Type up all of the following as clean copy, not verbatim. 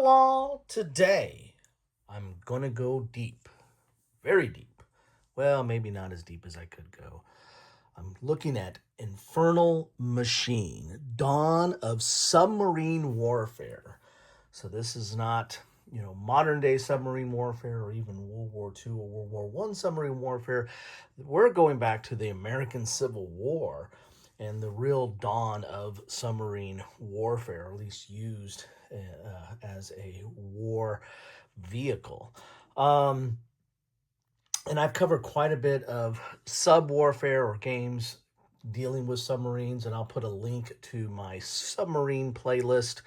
Hello all. Today I'm gonna go deep, very deep. Well, maybe not as deep as I could go. I'm looking at Infernal Machine, Dawn of Submarine Warfare. So this is not, modern day submarine warfare or even World War II or World War One submarine warfare. We're going back to the American Civil War and the real dawn of submarine warfare, or at least used as a war vehicle. Um, and I've covered quite a bit of sub warfare or games dealing with submarines, and I'll put a link to my submarine playlist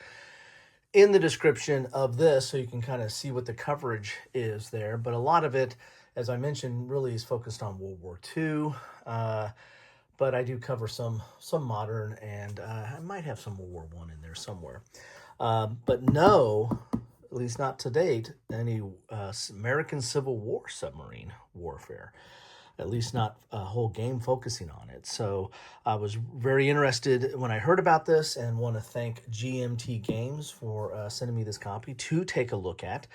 in the description of this so you can kind of see what the coverage is there. But a lot of it, as I mentioned, really is focused on World War II. But I do cover some modern, and I might have some World War One in there somewhere. But no, at least not to date, any American Civil War submarine warfare. At least not a whole game focusing on it. So I was very interested when I heard about this and want to thank GMT Games for sending me this copy to take a look at,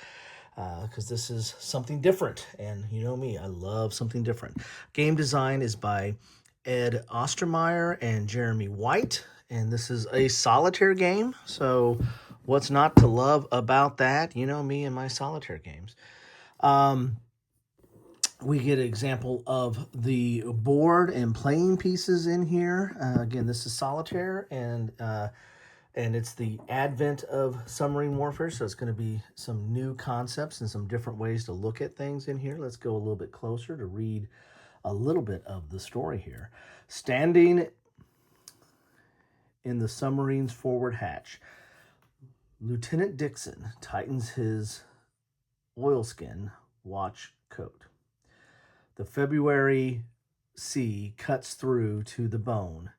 because this is something different. And you know me, I love something different. Game design is by Ed Ostermeyer and Jeremy White, and this is a solitaire game. So what's not to love about that? You know me and my solitaire games. We get an example of the board and playing pieces in here. Again, this is solitaire, and it's the advent of submarine warfare, so it's going to be some new concepts and some different ways to look at things in here. Let's go a little bit closer to read a little bit of the story here. Standing in the submarine's forward hatch, Lieutenant Dixon tightens his oilskin watch coat. The February sea cuts through to the bone,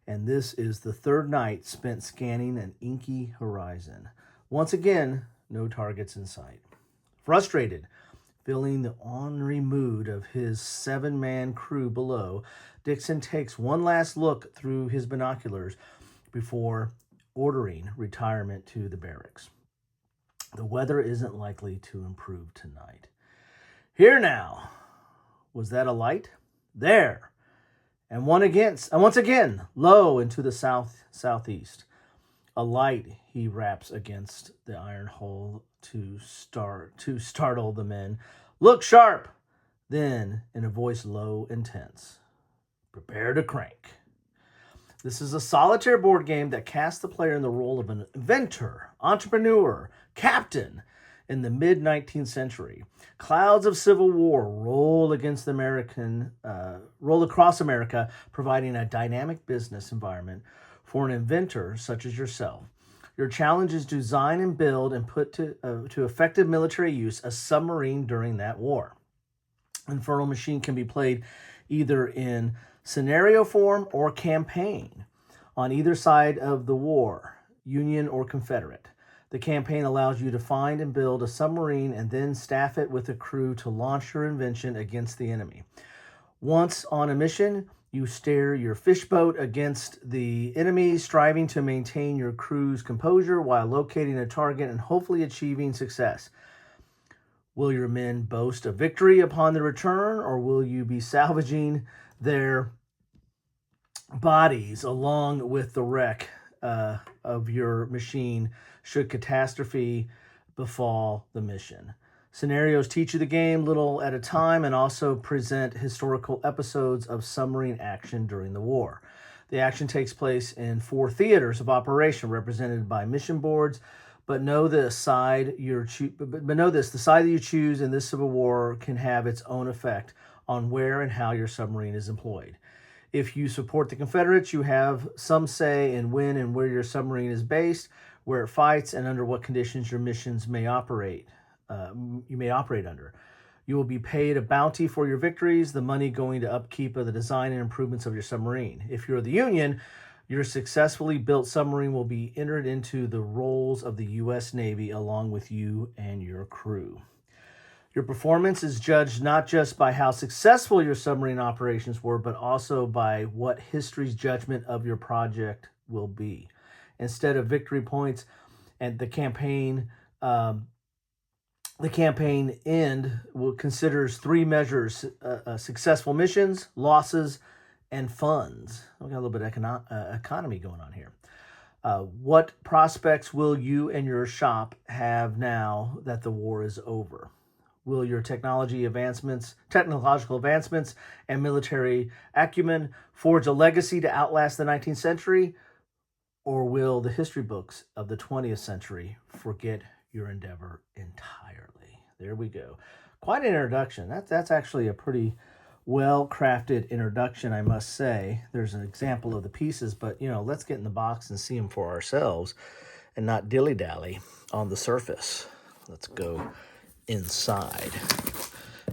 and this is the third night spent scanning an inky horizon. Once again, no targets in sight. Frustrated, feeling the ornery mood of his 7-man crew below, Dixon takes one last look through his binoculars before ordering retirement to the barracks. The weather isn't likely to improve tonight. Here now! Was that a light? There! And once again, low into the southeast. A light he raps against the iron hull to startle the men. Look sharp! Then, in a voice low and tense, prepare to crank. This is a solitaire board game that casts the player in the role of an inventor, entrepreneur, captain in the mid-19th century. Clouds of civil war roll across America, providing a dynamic business environment for an inventor such as yourself. Your challenge is to design and build and put to effective military use a submarine during that war. Infernal Machine can be played either in scenario form or campaign on either side of the war, Union or Confederate. The campaign allows you to find and build a submarine and then staff it with a crew to launch your invention against the enemy. Once on a mission, you steer your fishboat against the enemy, striving to maintain your crew's composure while locating a target and hopefully achieving success. Will your men boast a victory upon the return, or will you be salvaging their bodies along with the wreck of your machine should catastrophe befall the mission? Scenarios teach you the game little at a time and also present historical episodes of submarine action during the war. The action takes place in 4 theaters of operation represented by mission boards, but know this: the side that you choose in this Civil War can have its own effect on where and how your submarine is employed. If you support the Confederates, you have some say in when and where your submarine is based, where it fights, and under what conditions your missions may operate. You may operate under. You will be paid a bounty for your victories, the money going to upkeep of the design and improvements of your submarine. If you're the Union, your successfully built submarine will be entered into the rolls of the U.S. Navy along with you and your crew. Your performance is judged not just by how successful your submarine operations were, but also by what history's judgment of your project will be. Instead of victory points and the campaign The campaign end considers 3 measures: successful missions, losses, and funds. We got a little bit of economy going on here. What prospects will you and your shop have now that the war is over? Will your technological advancements, and military acumen forge a legacy to outlast the 19th century? Or will the history books of the 20th century forget your endeavor entirely? There we go. Quite an introduction. That's actually a pretty well-crafted introduction, I must say. There's an example of the pieces, but, let's get in the box and see them for ourselves and not dilly-dally on the surface. Let's go inside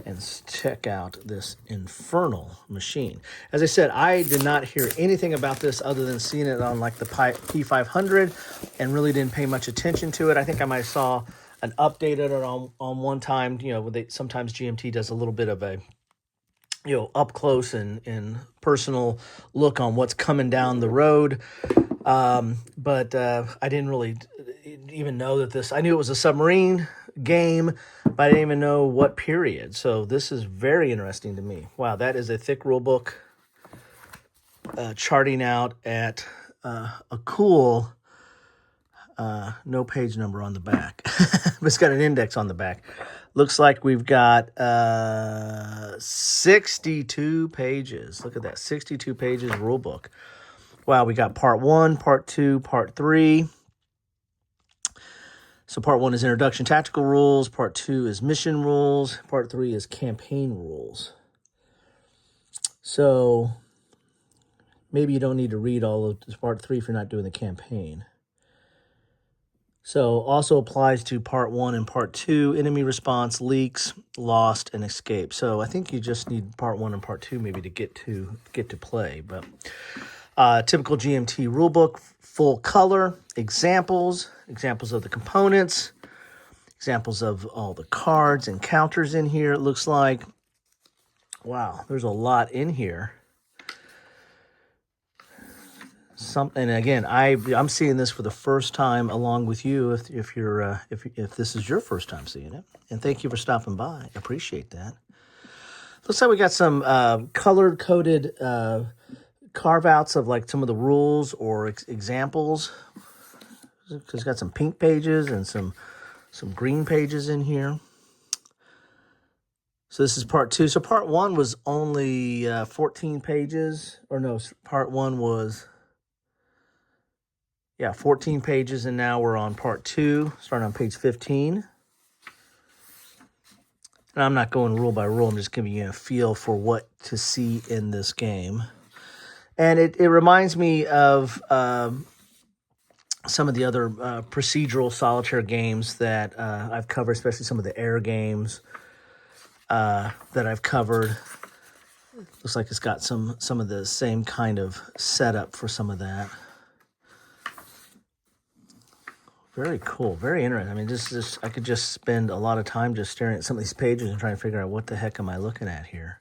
and check out this Infernal Machine. As I said, I did not hear anything about this other than seeing it on like the P500 and really didn't pay much attention to it. I think I might have saw an update of it on one time. Sometimes GMT does a little bit of a up close and personal look on what's coming down the road. But I didn't really even know that I knew it was a submarine game, but I didn't even know what period. So this is very interesting to me. Wow, that is a thick rule book charting out at a cool, no page number on the back. It's got an index on the back. Looks like we've got 62 pages. Look at that, 62 pages rule book. Wow, we got part 1, part 2, part 3. So part 1 is introduction tactical rules, part 2 is mission rules, part 3 is campaign rules. So maybe you don't need to read all of this part 3 if you're not doing the campaign. So also applies to part 1 and part 2, enemy response, leaks, lost, and escape. So I think you just need part 1 and part 2 maybe to get to play. But typical GMT rulebook, full color, examples of the components, examples of all the cards and counters in here. It looks like, wow, there's a lot in here. And again, I'm seeing this for the first time along with you. If this is your first time seeing it, and thank you for stopping by. I appreciate that. Looks like we got some color coded carve outs of like some of the rules or examples. It's got some pink pages and some green pages in here. So this is part 2. So part 1 was only 14 pages, or no, part 1 was 14 pages, and now we're on part 2, starting on page 15. And I'm not going rule by rule. I'm just giving you a feel for what to see in this game. And it reminds me of some of the other procedural solitaire games that I've covered, especially some of the air games that I've covered. Looks like it's got some of the same kind of setup for some of that. Very cool, very interesting. I mean, I could just spend a lot of time just staring at some of these pages and trying to figure out what the heck am I looking at here.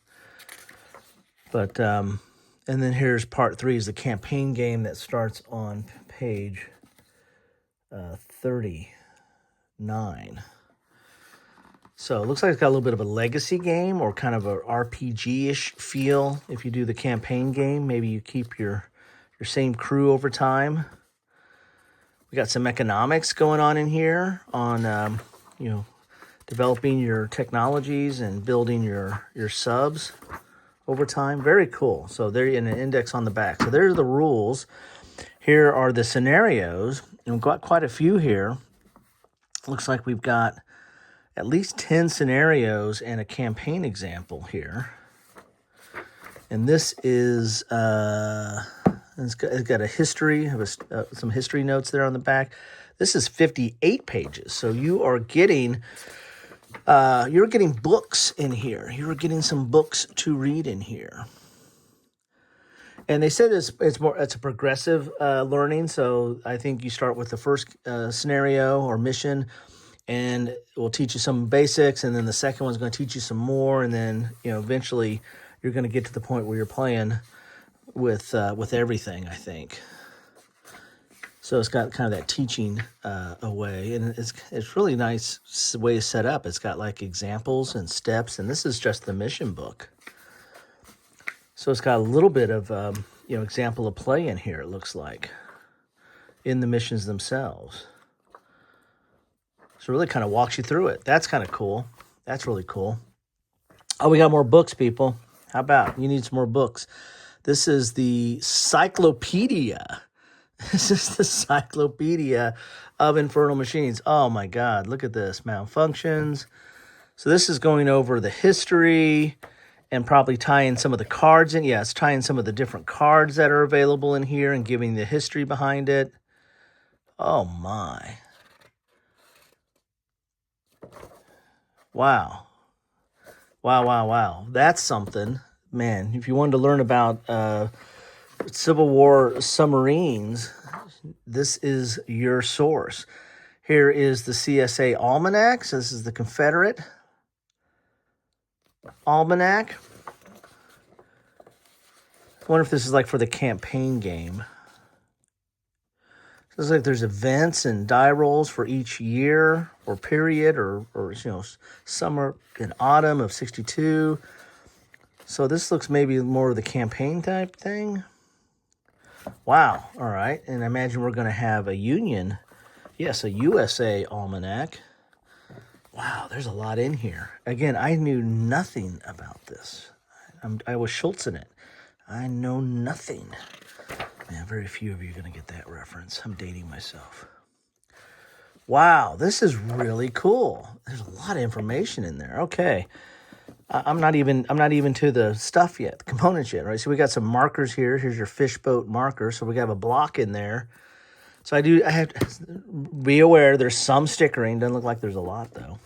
But, and then here's part 3 is the campaign game that starts on page 39. So it looks like it's got a little bit of a legacy game or kind of a RPG-ish feel. If you do the campaign game, maybe you keep your same crew over time. We got some economics going on in here on, developing your technologies and building your subs over time. Very cool. So they're in an index on the back. So there's the rules. Here are the scenarios. And we've got quite a few here. Looks like we've got at least 10 scenarios and a campaign example here. And this is... It's got a history, some history notes there on the back. This is 58 pages, so you are getting books in here. You're getting some books to read in here. And they said it's a progressive learning. So I think you start with the first scenario or mission, and it will teach you some basics, and then the second one's going to teach you some more, and then eventually you're going to get to the point where you're playing with everything, I think. So it's got kind of that teaching away, and it's really nice way to set up. It's got like examples and steps, and this is just the mission book. So it's got a little bit of example of play in here. It looks like in the missions themselves. So it really kind of walks you through it. That's kind of cool. That's really cool. Oh, we got more books, people. How about you need some more books? This is the Cyclopedia. This is the Cyclopedia of Infernal Machines. Oh my God, look at this. Malfunctions. So this is going over the history and probably tying some of the cards in. Yeah, it's tying some of the different cards that are available in here and giving the history behind it. Oh my. Wow. Wow, wow, wow. That's something. Man, if you wanted to learn about Civil War submarines, this is your source. Here is the CSA Almanac. So this is the Confederate Almanac. I wonder if this is like for the campaign game. So it's like there's events and die rolls for each year or period or summer and autumn of 62. So this looks maybe more of the campaign type thing. Wow. All right. And I imagine we're going to have a Union. Yes, a USA Almanac. Wow, there's a lot in here. Again, I knew nothing about this. I was Schultz in it. I know nothing. Man, very few of you are going to get that reference. I'm dating myself. Wow, this is really cool. There's a lot of information in there. Okay. I'm not even to the stuff yet, the components yet, right? So we got some markers here. Here's your Fishboat marker. So we got a block in there. So I have to be aware there's some stickering. Doesn't look like there's a lot though.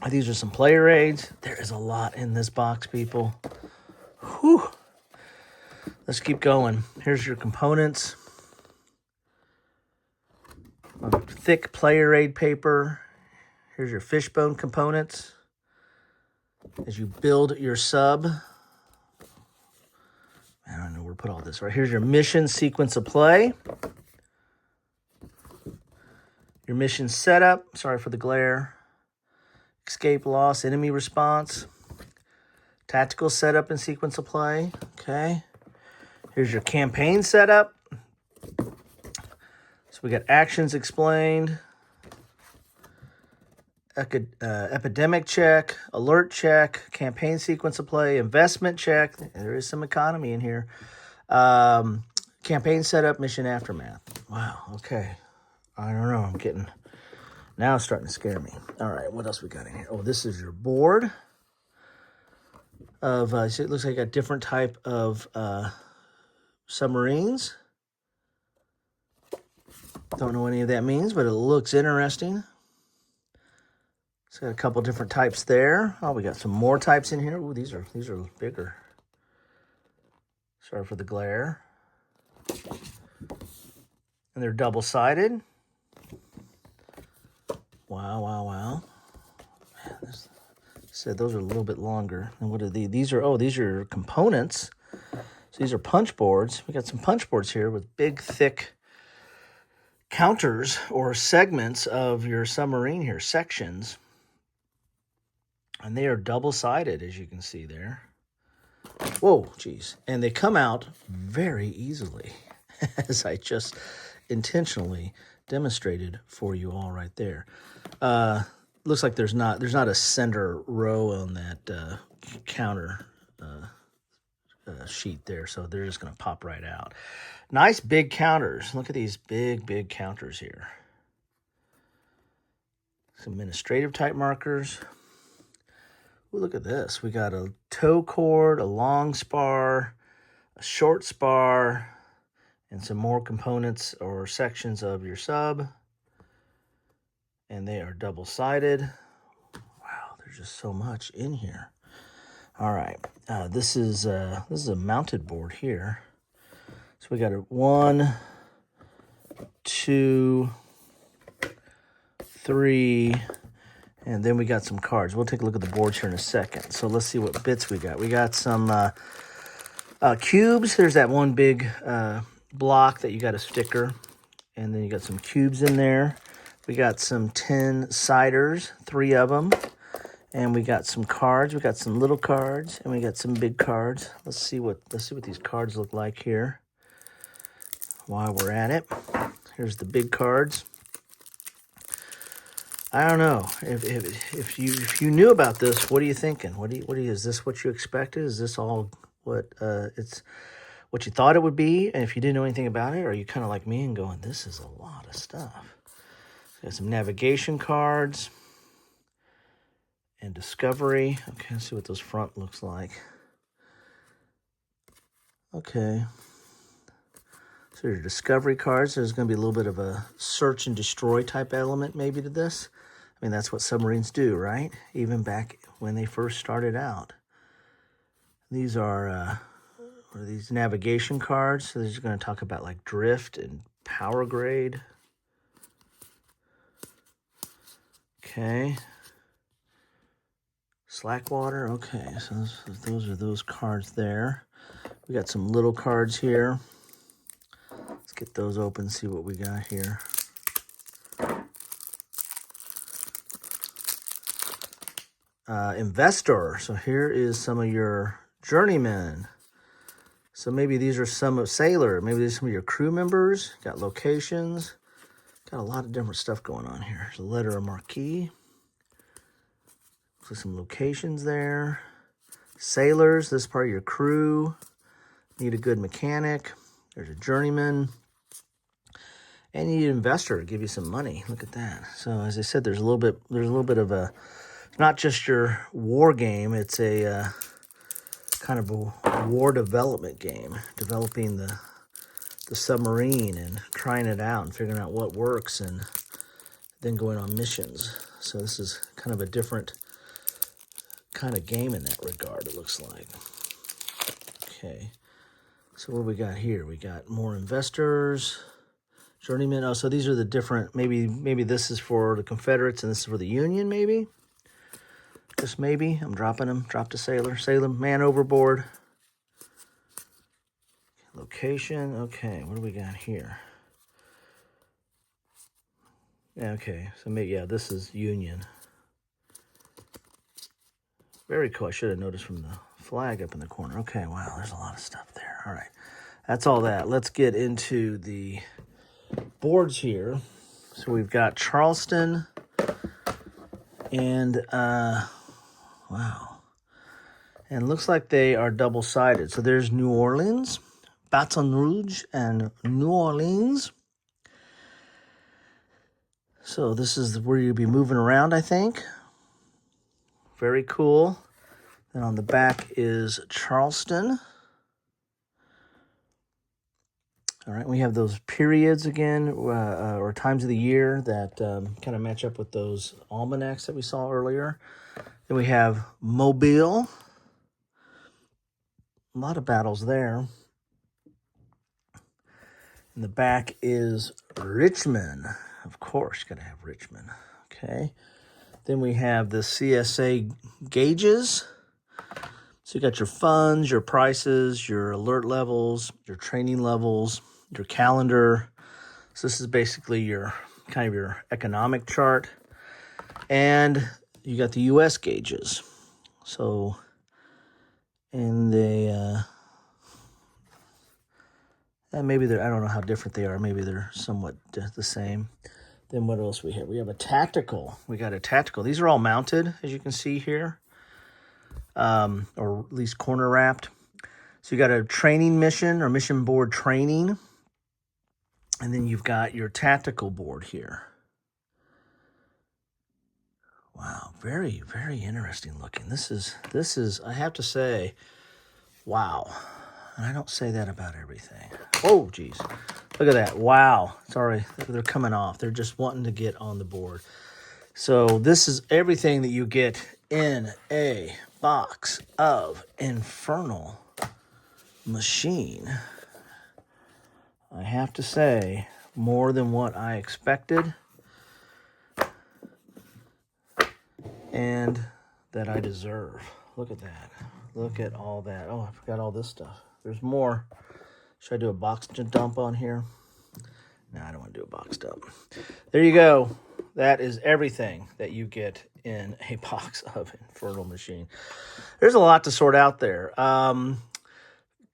These are some player aids. There is a lot in this box, people. Whew. Let's keep going. Here's your components. Thick player aid paper. Here's your fishbone components. As you build your sub. I don't know where to put all this. Right, here's your mission sequence of play. Your mission setup. Sorry for the glare. Escape, loss, enemy response. Tactical setup and sequence of play. Okay. Here's your campaign setup. So we got actions explained. Epidemic check, alert check, campaign sequence of play, investment check. There is some economy in here. Campaign setup, mission aftermath. Wow, okay. I don't know. Now it's starting to scare me. All right, what else we got in here? Oh, this is your board of, so it looks like a different type of submarines. Don't know what any of that means, but it looks interesting. It's got a couple different types there. Oh, we got some more types in here. Ooh, these are bigger. Sorry for the glare. And they're double-sided. Wow, wow, wow. Man, said those are a little bit longer. And what are these? These are components. So these are punch boards. We got some punch boards here with big, thick counters or segments of your submarine here, sections. And they are double-sided, as you can see there. Whoa, geez. And they come out very easily, as I just intentionally demonstrated for you all right there. Looks like there's not a center row on that counter sheet there, so they're just going to pop right out. Nice big counters. Look at these big counters here. Some administrative type markers. Ooh, look at this. We got a tow cord, a long spar, a short spar, and some more components or sections of your sub. And they are double-sided. Wow, there's just so much in here. All right, this is a mounted board here. So we got a 1, 2, 3, and then we got some cards. We'll take a look at the boards here in a second. So let's see what bits we got. We got some cubes. There's that one big block that you got a sticker. And then you got some cubes in there. We got some tin ciders, 3 of them. And we got some cards. We got some little cards, and we got some big cards. Let's see what these cards look like here while we're at it. Here's the big cards. I don't know if you knew about this. What are you thinking? What do you is this what you expected? Is this all what it's what you thought it would be? And if you didn't know anything about it, or are you kind of like me and going, this is a lot of stuff? Got some navigation cards and discovery. Okay, let's see what those front looks like. Okay. So your discovery cards, there's going to be a little bit of a search and destroy type element maybe to this. I mean, that's what submarines do, right? Even back when they first started out. These are these navigation cards. So these are going to talk about like drift and power grade. Okay. Slack water. Okay, so those are those cards there. We got some little cards here. Let's get those open, see what we got here. Investor. So here is some of your journeymen. So maybe these are some of sailor. Maybe these are some of your crew members. Got locations. Got a lot of different stuff going on here. There's a letter of marquee. So some locations there. Sailors. This is part of your crew. Need a good mechanic. There's a journeyman. And you need an investor to give you some money. Look at that. So as I said, there's a little bit of a, not just your war game, it's a kind of a war development game, developing the submarine and trying it out and figuring out what works and then going on missions. So this is kind of a different kind of game in that regard, it looks like. Okay, so what we got here? We got more investors, journeyman. Oh, so these are the different, maybe this is for the Confederates and this is for the Union, maybe? Just maybe. I'm dropping them. Drop the sailor. Sailor, man overboard. Location. Okay, what do we got here? Yeah, okay, so maybe, yeah, this is Union. Very cool. I should have noticed from the flag up in the corner. Okay, wow, there's a lot of stuff there. All right, that's all that. Let's get into the boards here. So we've got Charleston and, wow. And it looks like they are double-sided. So there's New Orleans, Baton Rouge, and New Orleans. So this is where you'll be moving around, I think. Very cool. Then on the back is Charleston. All right, we have those periods again, or times of the year that kind of match up with those almanacs that we saw earlier. Then we have Mobile. A lot of battles there. In the back is Richmond. Of course, you got to have Richmond. Okay. Then we have the CSA gauges. So you got your funds, your prices, your alert levels, your training levels, your calendar. So this is basically your kind of your economic chart. And you got the US gauges. So, and they, and maybe they're, I don't know how different they are. Maybe they're somewhat the same. Then what else we have? We have a tactical. We got a tactical. These are all mounted, as you can see here, or at least corner wrapped. So you got a training mission or mission board training, and then you've got your tactical board here. Wow, very, very interesting looking. This is, I have to say, wow. And I don't say that about everything. Oh, geez. Look at that. Wow. Sorry, they're coming off. They're just wanting to get on the board. So this is everything that you get in a box of Infernal Machine. I have to say, more than what I expected and that I deserve. Look at that. Look at all that. Oh, I forgot all this stuff. There's more. Should I do a box dump on here? No, I don't want to do it boxed up. There you go. That is everything that you get in a box of Infernal Machine. There's a lot to sort out there.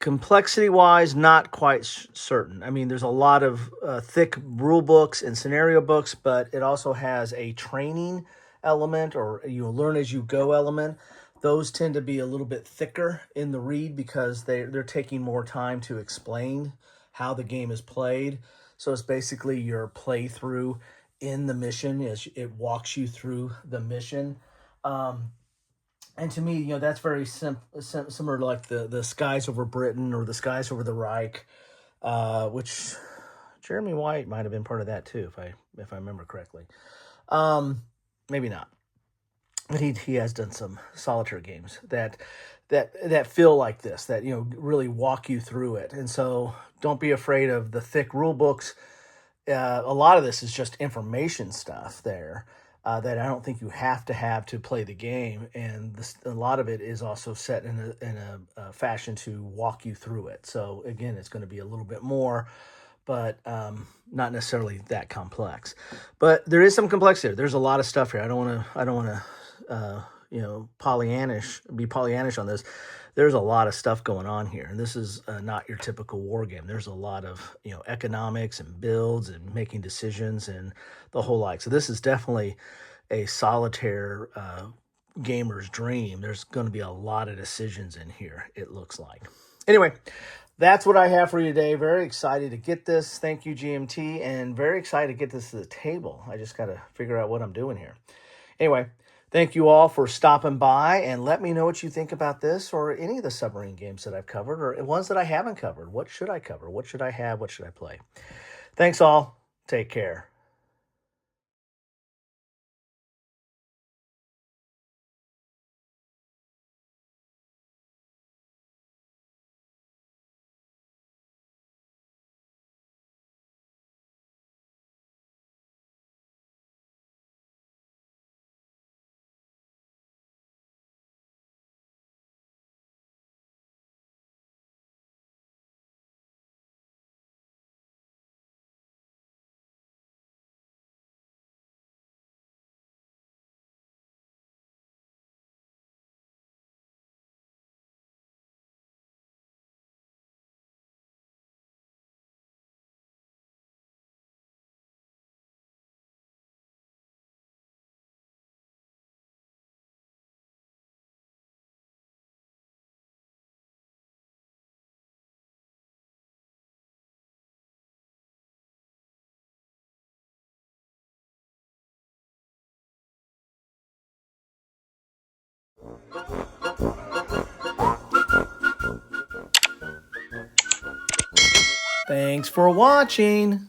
Complexity-wise, not quite certain. I mean, there's a lot of thick rule books and scenario books, but it also has a training element or learn as you go element. Those tend to be a little bit thicker in the read because they're taking more time to explain how the game is played. So it's basically your playthrough in the mission as it walks you through the mission. And to me, that's very similar to like the Skies Over Britain or the Skies Over the Reich, which Jeremy White might have been part of that too, if I remember correctly. Maybe not, but he has done some solitaire games that feel like this, that really walk you through it. And so don't be afraid of the thick rule books. A lot of this is just information stuff there. That I don't think you have to play the game, and a lot of it is also set in a fashion to walk you through it. So again, it's going to be a little bit more, but not necessarily that complex. But there is some complexity. There's a lot of stuff here. I don't want to be Pollyannish on this. There's a lot of stuff going on here, and this is not your typical war game. There's a lot of economics and builds and making decisions and the whole like. So this is definitely a solitaire gamer's dream. There's going to be a lot of decisions in here, it looks like. Anyway, that's what I have for you today. Very excited to get this. Thank you, GMT, and very excited to get this to the table. I just got to figure out what I'm doing here. Anyway, thank you all for stopping by, and let me know what you think about this or any of the submarine games that I've covered or ones that I haven't covered. What should I cover? What should I have? What should I play? Thanks all. Take care. Thanks for watching.